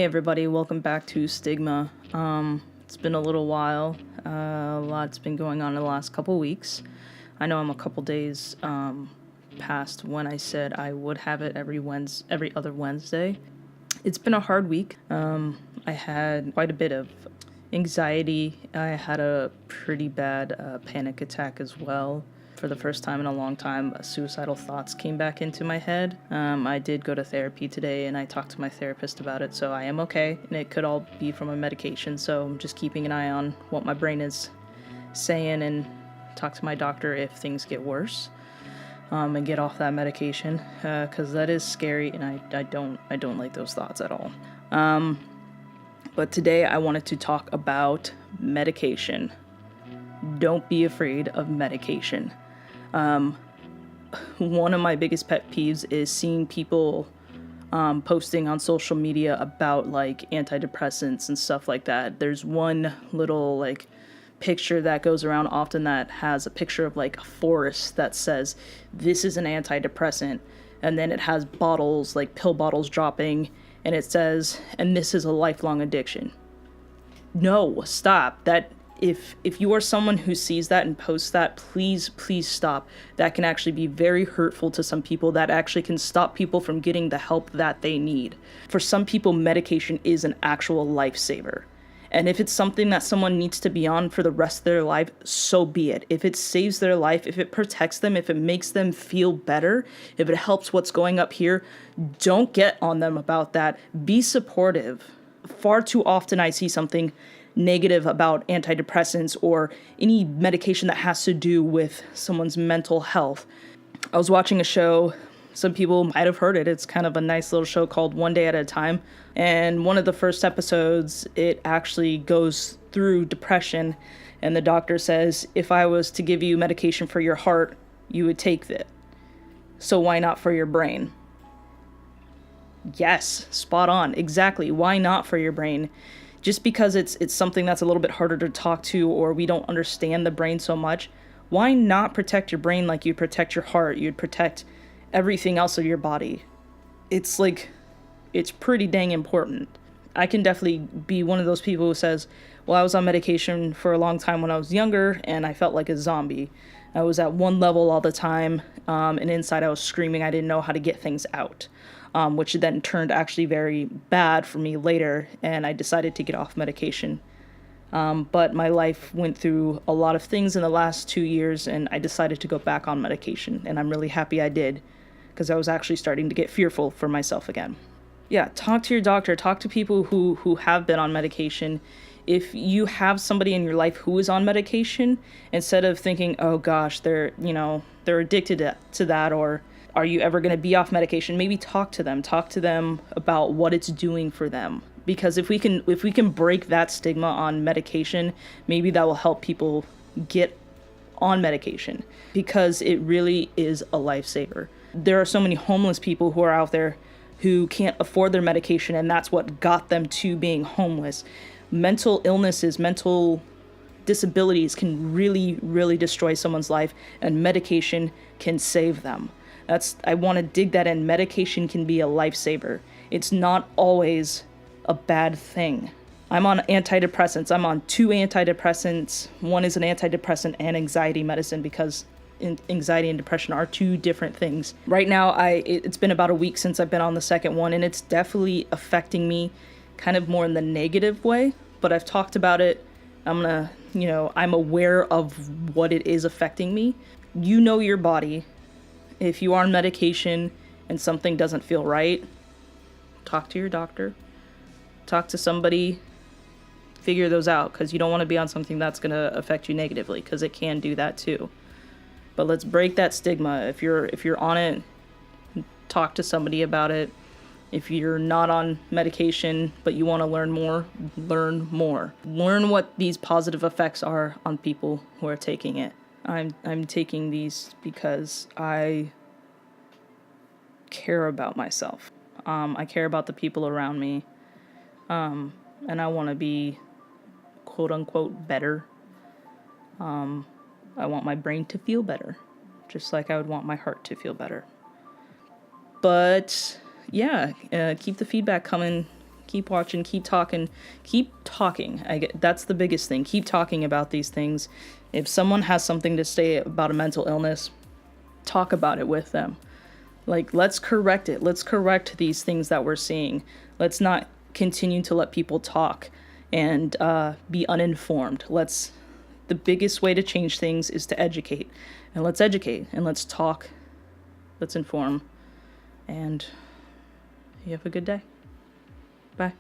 Hey everybody, welcome back to Stigma. It's been a little while. A lot's been going on in the last couple weeks. I know I'm a couple days past when I said I would have it every other Wednesday. It's been a hard week. I had quite a bit of anxiety. I had a pretty bad panic attack as well. For the first time in a long time, suicidal thoughts came back into my head. I did go to therapy today and I talked to my therapist about it, so I am okay. And it could all be from a medication, so I'm just keeping an eye on what my brain is saying and talk to my doctor if things get worse. And get off that medication, because that is scary and I don't like those thoughts at all. But today I wanted to talk about medication. Don't be afraid of medication. One of my biggest pet peeves is seeing people posting on social media about like antidepressants and stuff like that. There's one little like picture that goes around often that has a picture of like a forest that says this is an antidepressant, and then it has bottles, like pill bottles dropping, and it says, and this is a lifelong addiction. No, stop. That if you are someone who sees that and posts that, please stop. That can actually be very hurtful to some people. That actually can stop people from getting the help that they need. For some people, medication is an actual lifesaver. And if it's something that someone needs to be on for the rest of their life, so be it. If it saves their life, if it protects them, if it makes them feel better, if it helps what's going up here, don't get on them about that. Be supportive. Far too often I see something negative about antidepressants or any medication that has to do with someone's mental health. I was watching a show, some people might have heard it. It's kind of a nice little show called One Day at a Time. And one of the first episodes, it actually goes through depression. And the doctor says, if I was to give you medication for your heart, you would take it. So why not for your brain? Yes, spot on. Exactly. Why not for your brain? Just because it's something that's a little bit harder to talk to, or we don't understand the brain so much, why not protect your brain like you protect your heart? You'd protect everything else of your body. It's pretty dang important. I can definitely be one of those people who says, well, I was on medication for a long time when I was younger and I felt like a zombie. I was at one level all the time, and inside I was screaming. I didn't know how to get things out. Which then turned actually very bad for me later, and I decided to get off medication. But my life went through a lot of things in the last 2 years, and I decided to go back on medication, and I'm really happy I did, because I was actually starting to get fearful for myself again. Yeah, talk to your doctor, talk to people who have been on medication. If you have somebody in your life who is on medication, instead of thinking, oh gosh, they're addicted to that, or are you ever going to be off medication? Maybe talk to them about what it's doing for them. Because if we can break that stigma on medication, maybe that will help people get on medication, because it really is a lifesaver. There are so many homeless people who are out there who can't afford their medication, and that's what got them to being homeless. Mental illnesses, mental disabilities can really, really destroy someone's life, and medication can save them. I want to dig that in. Medication can be a lifesaver. It's not always a bad thing. I'm on antidepressants. I'm on 2 antidepressants. One is an antidepressant and anxiety medicine, because anxiety and depression are 2 different things. Right now, it's been about a week since I've been on the second one, and it's definitely affecting me kind of more in the negative way, but I've talked about it. I'm aware of what it is affecting me. You know your body. If you are on medication and something doesn't feel right, talk to your doctor. Talk to somebody. Figure those out, because you don't want to be on something that's going to affect you negatively, because it can do that too. But let's break that stigma. If you're on it, talk to somebody about it. If you're not on medication but you want to learn more, learn more. Learn what these positive effects are on people who are taking it. I'm taking these because I care about myself. I care about the people around me. And I want to be quote unquote better. I want my brain to feel better, just like I would want my heart to feel better. But yeah, keep the feedback coming. Keep watching, keep talking, keep talking. That's the biggest thing. Keep talking about these things. If someone has something to say about a mental illness, talk about it with them. Like, let's correct it. Let's correct these things that we're seeing. Let's not continue to let people talk and be uninformed. The biggest way to change things is to educate. And let's educate and let's talk. Let's inform. And you have a good day. Bye.